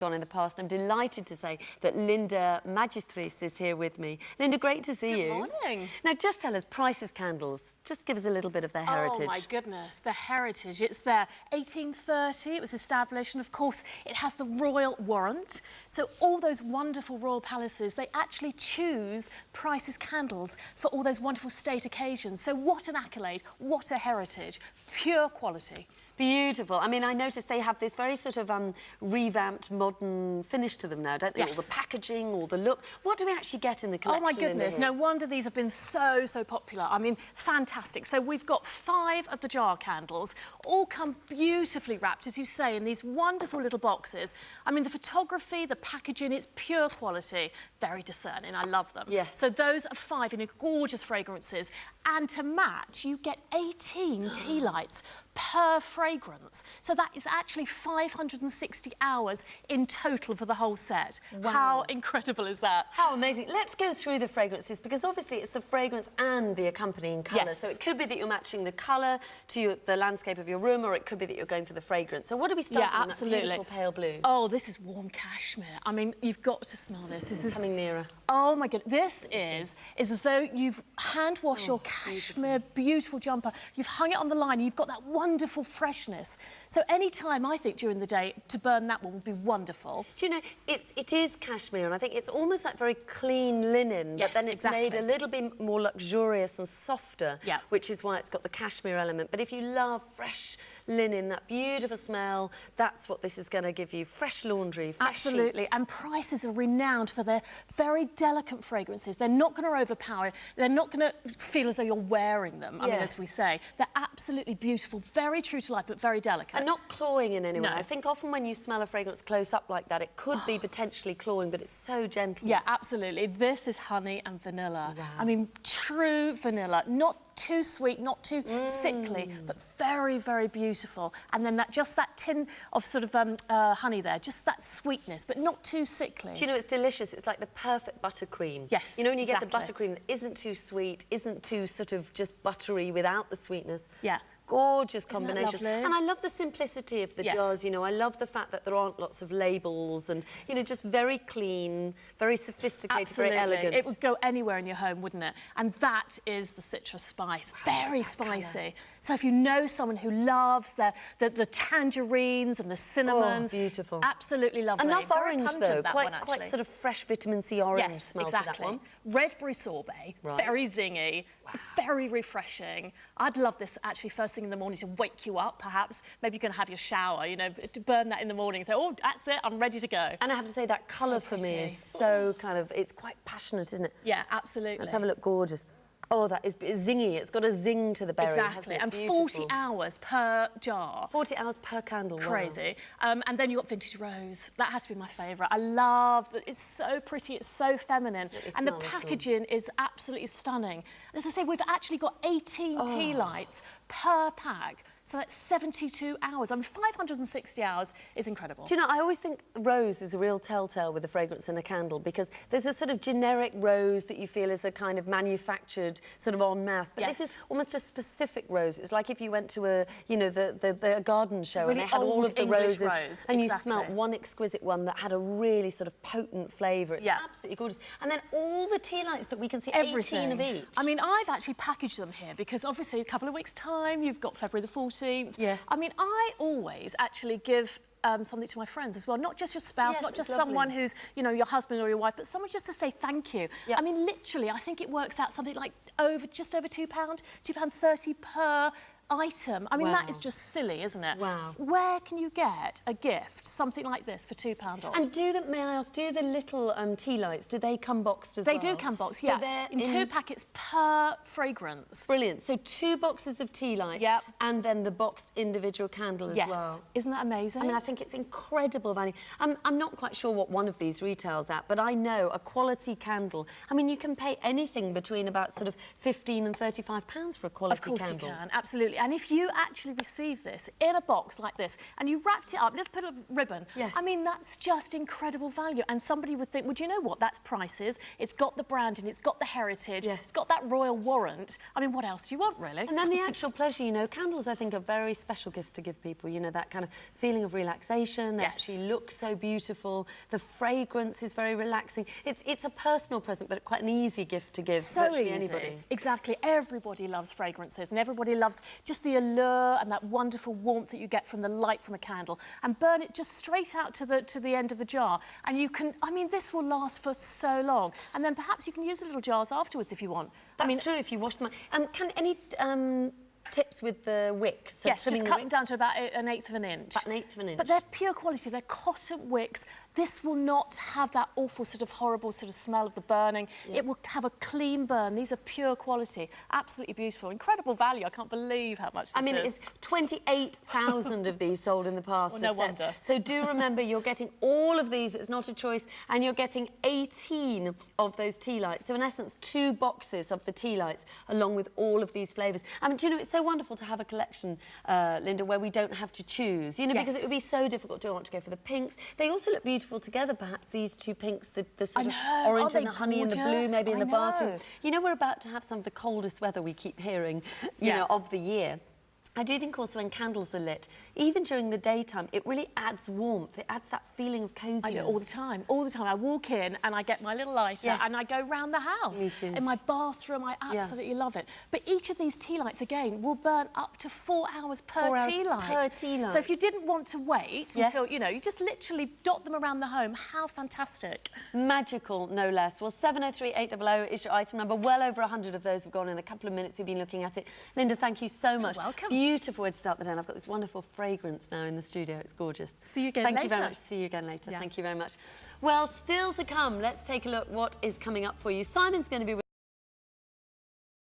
on in the past. I'm delighted to say that Linda Magistris is here with me. Linda, great to see you. Good morning. Now, just tell us, Price's candles, just give us a little bit of their heritage. Oh, my goodness, the heritage. It's there. 1830, it was established, and of course, it has the royal warrant. So all those wonderful royal palaces, they actually choose Price's candles for all those wonderful state occasions. So what an accolade, what a heritage. Pure quality. Beautiful. I mean, I noticed they have this very sort of revamped, modern finish to them now, don't they? Yes. All the packaging, all the look. What do we actually get in the collection? Oh, my goodness. No wonder these have been so popular. I mean, fantastic. So we've got 5 of the jar candles, all come beautifully wrapped, as you say, in these wonderful little boxes. I mean, the photography, the packaging, it's pure quality. Very discerning. I love them. Yes. So those are 5 in gorgeous fragrances. And to match, you get 18 tea lights per fragrance. So that is actually 560 hours in total for the whole set. Wow. How incredible is that? How amazing. Let's go through the fragrances, because obviously it's the fragrance and the accompanying colour. Yes. So it could be that you're matching the colour to the landscape of your room, or it could be that you're going for the fragrance. So what do we start with? Absolutely. That beautiful pale blue. Oh, this is warm cashmere. I mean, you've got to smell this. This is coming nearer. Oh my goodness. This is as though you've hand washed your cashmere beautiful jumper. You've hung it on the line. And you've got that wonderful freshness. So any time, I think, during the day to burn that one would be wonderful. Do you know, it is cashmere, and I think it's almost like very clean linen, Yes, but then it's made a little bit more luxurious and softer, which is why it's got the cashmere element. But if you love fresh linen, that beautiful smell, that's what this is going to give you. Fresh laundry, fresh Absolutely. sheets. And Prices are renowned for their very delicate fragrances. They're not going to overpower. They're not going to feel as though you're wearing them. I mean, as we say, they're absolutely beautiful, very true to life, but very delicate. And not clawing in any way. No. I think often when you smell a fragrance close up like that, it could be potentially clawing, but it's so gentle. Yeah, absolutely. This is honey and vanilla. Wow. I mean, true vanilla. Not too sweet, not too sickly, but very beautiful. And then just that tin of sort of honey there, just that sweetness, but not too sickly. Do you know, it's delicious. It's like the perfect buttercream. Yes, you know, when you exactly. get a buttercream that isn't too sweet, isn't too sort of just buttery without the sweetness. Yeah. Gorgeous combination. And I love the simplicity of the jars, you know. I love the fact that there aren't lots of labels and, you know, just very clean, very sophisticated, very elegant. It would go anywhere in your home, wouldn't it? And that is the citrus spice. Very spicy. Colour. So if you know someone who loves the tangerines and the cinnamons... Oh, beautiful. Absolutely lovely. Enough orange, though. Quite sort of fresh vitamin C orange smell to that one. Raspberry sorbet. Very zingy. Very refreshing. I'd love this, actually, first thing in the morning to wake you up, perhaps. Maybe you can have your shower, you know, to burn that in the morning and say, oh, that's it, I'm ready to go. And I have to say, that colour for me is so kind of, it's quite passionate, isn't it? Yeah, absolutely. Let's have a look. Gorgeous. Oh, that is zingy. It's got a zing to the berry. Exactly. And 40 hours per jar. 40 hours per candle. Crazy. Wow. And then you've got vintage rose. That has to be my favourite. I love that. It's so pretty. It's so feminine. And the packaging is absolutely stunning. As I say, we've actually got 18 tea lights per pack. So that's 72 hours. I mean, 560 hours is incredible. Do you know, I always think rose is a real telltale with a fragrance in a candle, because there's a sort of generic rose that you feel is a kind of manufactured sort of en masse. But this is almost a specific rose. It's like if you went to a, you know, the garden show and they had all of the roses and you smelt one exquisite one that had a really sort of potent flavour. It's absolutely gorgeous. And then all the tea lights that we can see, 18 of each. I mean, I've actually packaged them here because obviously a couple of weeks' time, you've got February the 14th. Yes. I mean, I always actually give something to my friends as well, not just your spouse, not just someone who's, you know, your husband or your wife, but someone just to say thank you. I mean, literally, I think it works out something like just over £2, £2.30 per item. I mean, that is just silly, isn't it? Wow. Where can you get a gift, something like this, for £2 off? And may I ask, do the little tea lights, do they come boxed as well? They do come boxed, yeah. So they're in 2 packets per fragrance. Brilliant. So 2 boxes of tea lights, and then the boxed individual candle as well. Isn't that amazing? I mean, I think it's incredible value. I'm not quite sure what one of these retails at, but I know a quality candle. I mean, you can pay anything between about sort of £15 and £35 for a quality candle. Of course you can, absolutely. And if you actually receive this in a box like this and you wrapped it up, little bit of ribbon, yes. I mean, that's just incredible value. And somebody would think, well, do you know what? That's prices. It's got the branding, it's got the heritage, yes. it's got that royal warrant. I mean, what else do you want, really? And then the actual pleasure, you know, candles, I think, are very special gifts to give people. You know, that kind of feeling of relaxation. They actually look so beautiful. The fragrance is very relaxing. It's a personal present, but quite an easy gift to give virtually anybody. Exactly. Everybody loves fragrances, and everybody loves just the allure and that wonderful warmth that you get from the light from a candle. And burn it just straight out to the end of the jar. And you can, I mean, this will last for so long. And then perhaps you can use the little jars afterwards if you want. That's true, if you wash them. Can any tips with the wicks? So yes, just cut them down to about 1/8 of an inch. About 1/8 of an inch. But they're pure quality. They're cotton wicks. This will not have that awful sort of horrible sort of smell of the burning. Yeah. It will have a clean burn. These are pure quality. Absolutely beautiful. Incredible value. I can't believe how much this is. I mean, it's 28,000 of these sold in the past. Well, no wonder. So do remember, you're getting all of these. It's not a choice. And you're getting 18 of those tea lights. So in essence, 2 boxes of the tea lights along with all of these flavours. I mean, do you know, it's so wonderful to have a collection, Linda, where we don't have to choose, you know, because it would be so difficult. Do I want to go for the pinks? They also look beautiful together, perhaps, these 2 pinks, the sort of orange and the honey and the blue, maybe in the bathroom. You know, we're about to have some of the coldest weather we keep hearing, you know, of the year. I do think also when candles are lit, even during the daytime, it really adds warmth. It adds that feeling of coziness. I do it all the time. All the time. I walk in and I get my little lighter and I go round the house. Me too. In my bathroom, I absolutely love it. But each of these tea lights, again, will burn up to 4 hours per tea light. Per tea light. So if you didn't want to wait until, you know, you just literally dot them around the home. How fantastic. Magical, no less. Well, 703-800 is your item number. Well over 100 of those have gone in a couple of minutes. We've been looking at it. Linda, thank you so much. You're welcome. Beautiful way to start the day. And I've got this wonderful fragrance now in the studio. It's gorgeous. See you again later. Thank you very much. See you again later. Yeah. Thank you very much. Well, still to come, let's take a look what is coming up for you. Simon's going to be with